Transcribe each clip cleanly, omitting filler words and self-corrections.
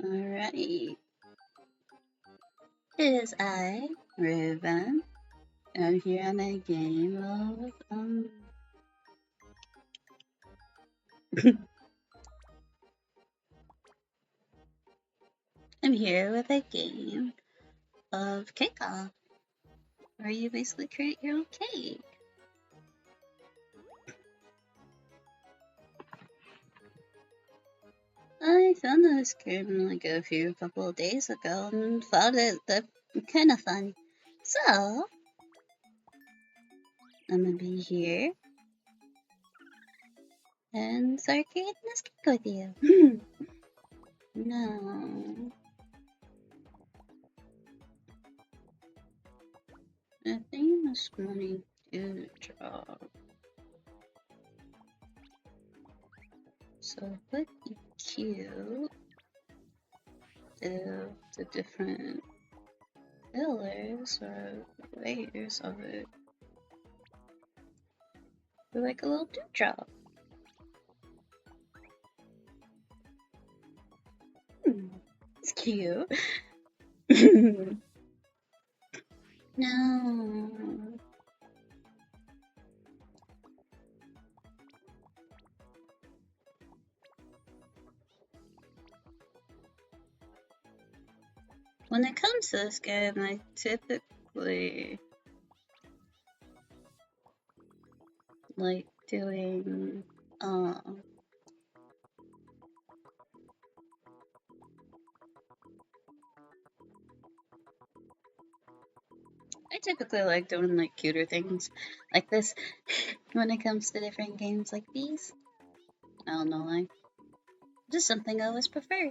Alright. It is I, Raven. I'm here on a game of, I'm here with a game of Cake Off, where you basically create your own cake. I found this game like a couple of days ago and found it kind of fun. So, I'm gonna be here and start creating this cake with you. No. I think this money do drop. So put Q to the different pillars or layers of it. They're like a little dewdrop. It's cute. No. When it comes to this game, I typically like doing I typically like doing like cuter things like this when it comes to different games like these. I don't know why. Just something I always prefer.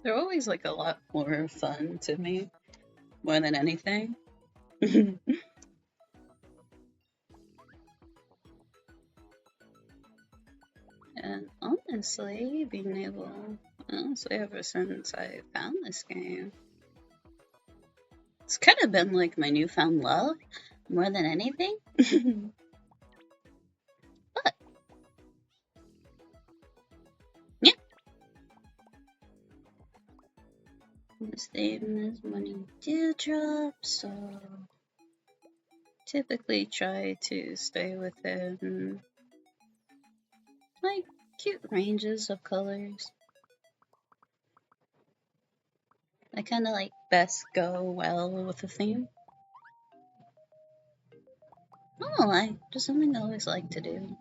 They're always like a lot more fun to me, more than anything. And honestly, ever since I found this game, it's kind of been like my newfound love more than anything. But, yeah. This theme is Money Dewdrop, so typically try to stay within like cute ranges of colors. I kind of like best go well with the theme. I don't know why, just something I always like to do.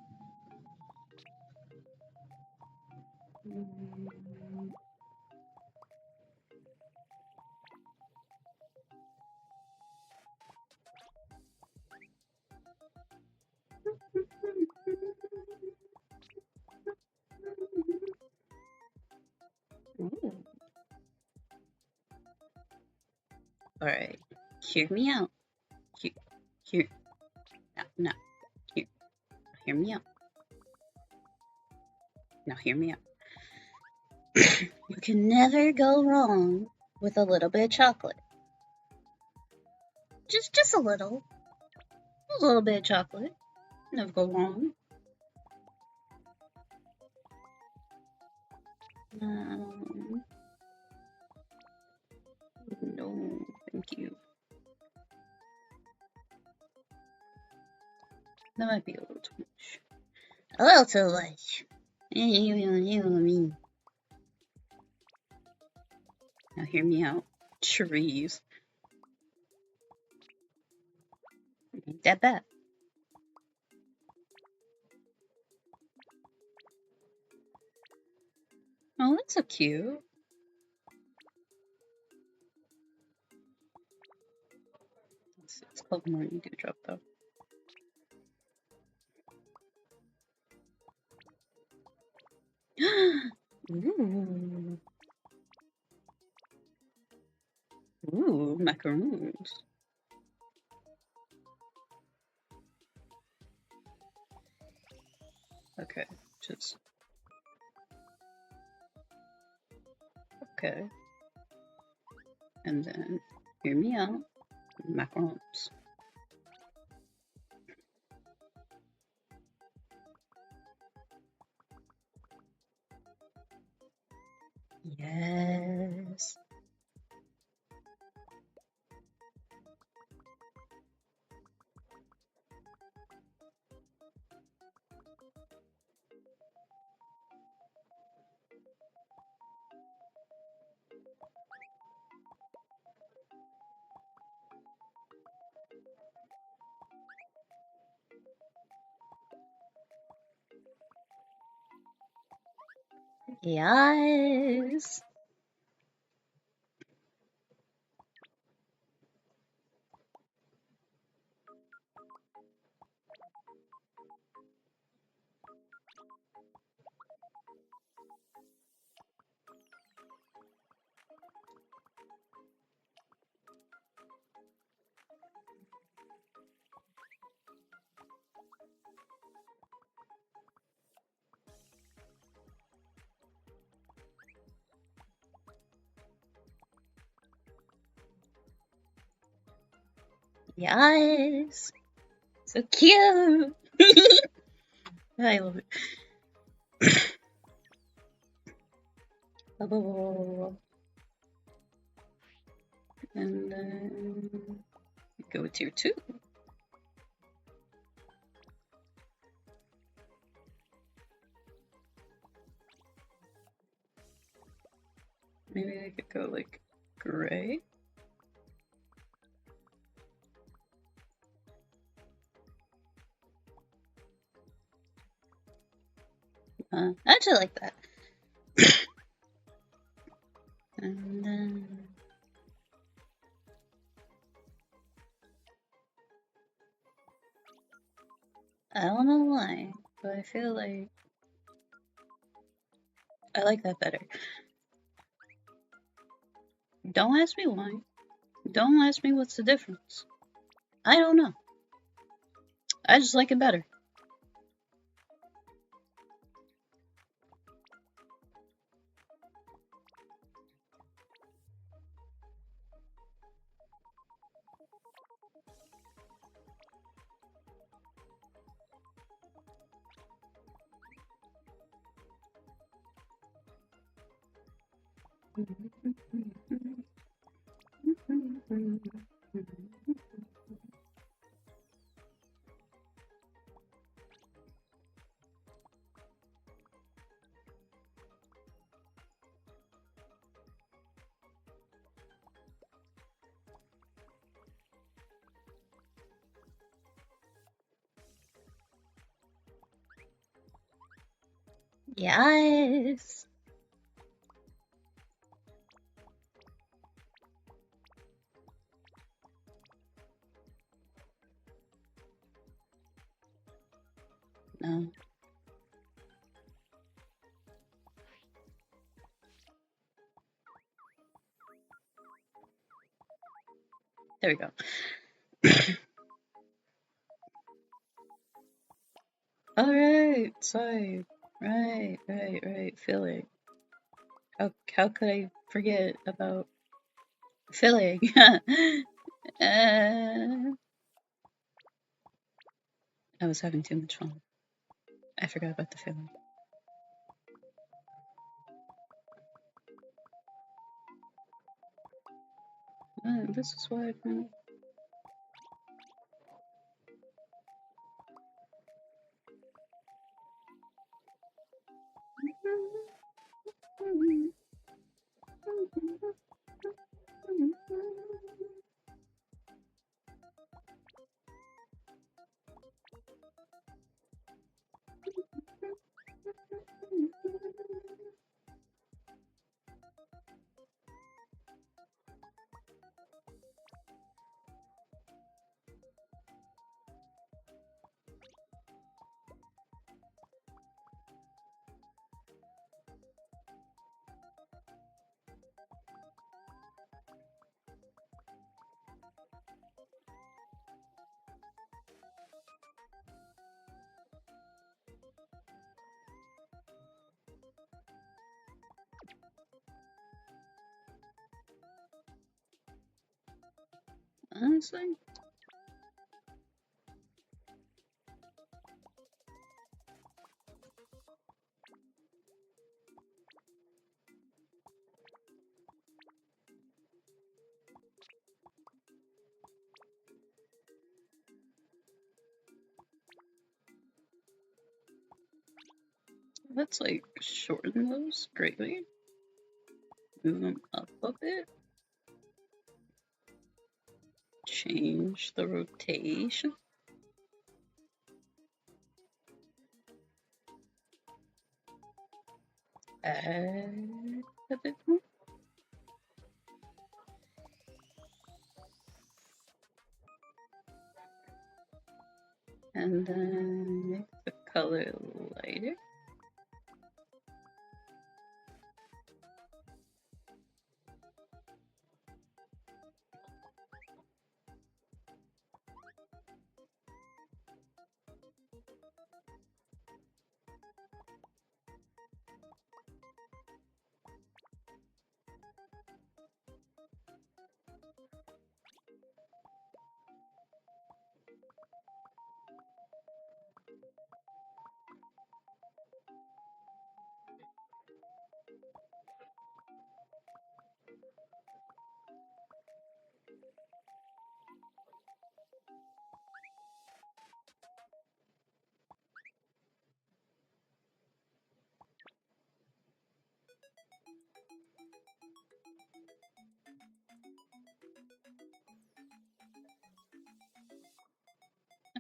Alright, hear me out. Hear, no, hear me out. Now hear me out. You can never go wrong with a little bit of chocolate. Just a little bit of chocolate. Never go wrong. No, thank you. That might be a little too much. A little too much. You mean. Now hear me out. Trees. Ain't that bad. Oh, that's so cute. It's called Morning Dewdrop, though. Ooh. Ooh, macaroons. Okay, just... Okay. And then, hear me out. Macarons. Yes. Yes. Yes. So cute. I love it. And then go with tier 2. Maybe I could go like gray. I actually like that. And then I don't know why, but I feel like I like that better. Don't ask me why. Don't ask me what's the difference. I don't know. I just like it better. Yes. No. There we go. Alright, sorry. Right. Filling. How could I forget about filling? I was having too much fun. I forgot about the filling. This is why I kind of... Honestly, Let's like shorten those greatly. Move them up a bit. Change the rotation. Add a bit more. And then make the color lighter.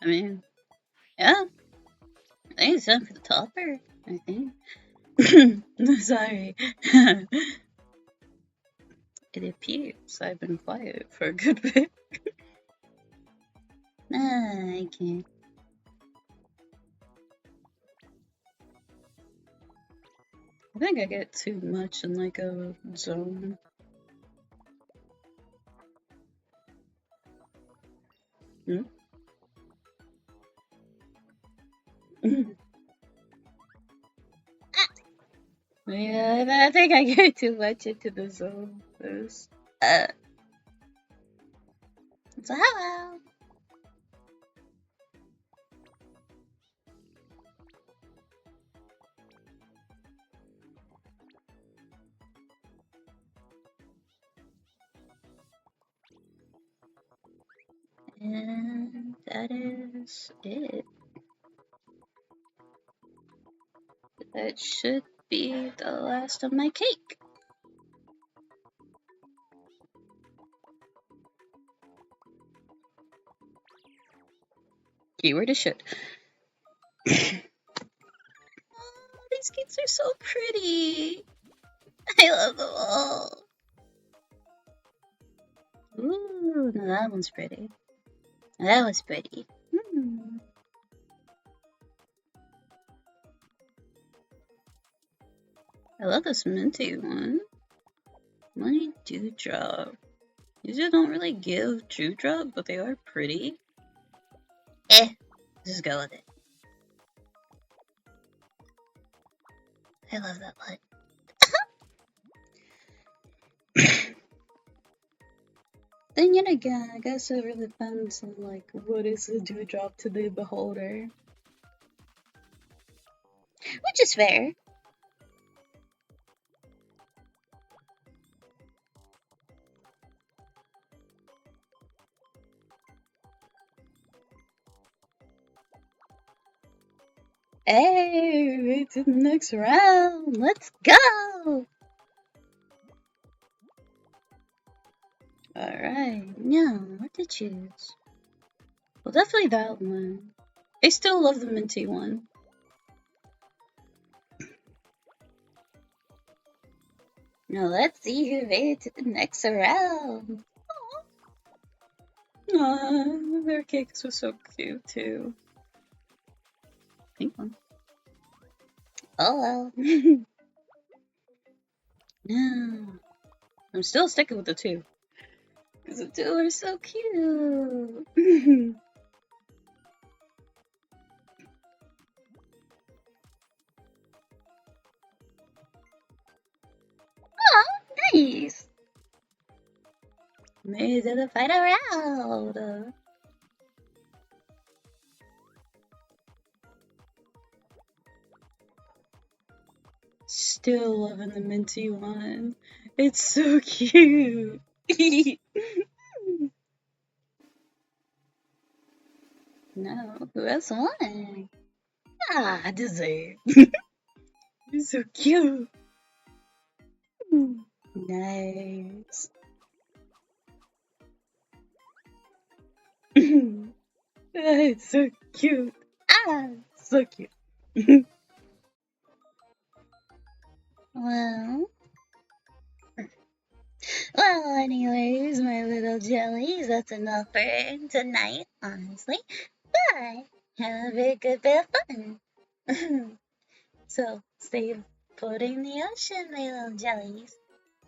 I mean, yeah, I think it's time for the topper, I think. Sorry. It appears I've been quiet for a good bit. I can't. I think I get too much in like a zone. Hmm? Yeah, I think I get too much into the zone. Uh, so hello. And that is it. That should be the last of my cake. Keyword is should. Oh, these cakes are so pretty. I love them all. Ooh, no, that one's pretty. That was pretty. I love this minty one. Money Dewdrop. These don't really give Dewdrop, but they are pretty. Just go with it. I love that one. Then yet again, I guess it really depends on like what is a dewdrop to the beholder. Which is fair. Hey, to the next round. Let's go. Alright, yeah, what to choose? Well, definitely that one. I still love the minty one. Now let's see who made it to the next round. Aww, their cakes were so cute too. Pink one. Oh well. No. I'm still sticking with the two. Because the two are so cute. Oh, nice. Made it to the final round. Still loving the minty one. It's so cute. No, who else won? Ah, dessert. You're so cute. Nice. It's so cute. Ah, so cute. Well, well, anyways, my little jellies, that's enough for tonight, honestly. But have a very good bit of fun. So stay floating in the ocean, my little jellies,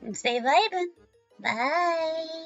and stay vibing. Bye.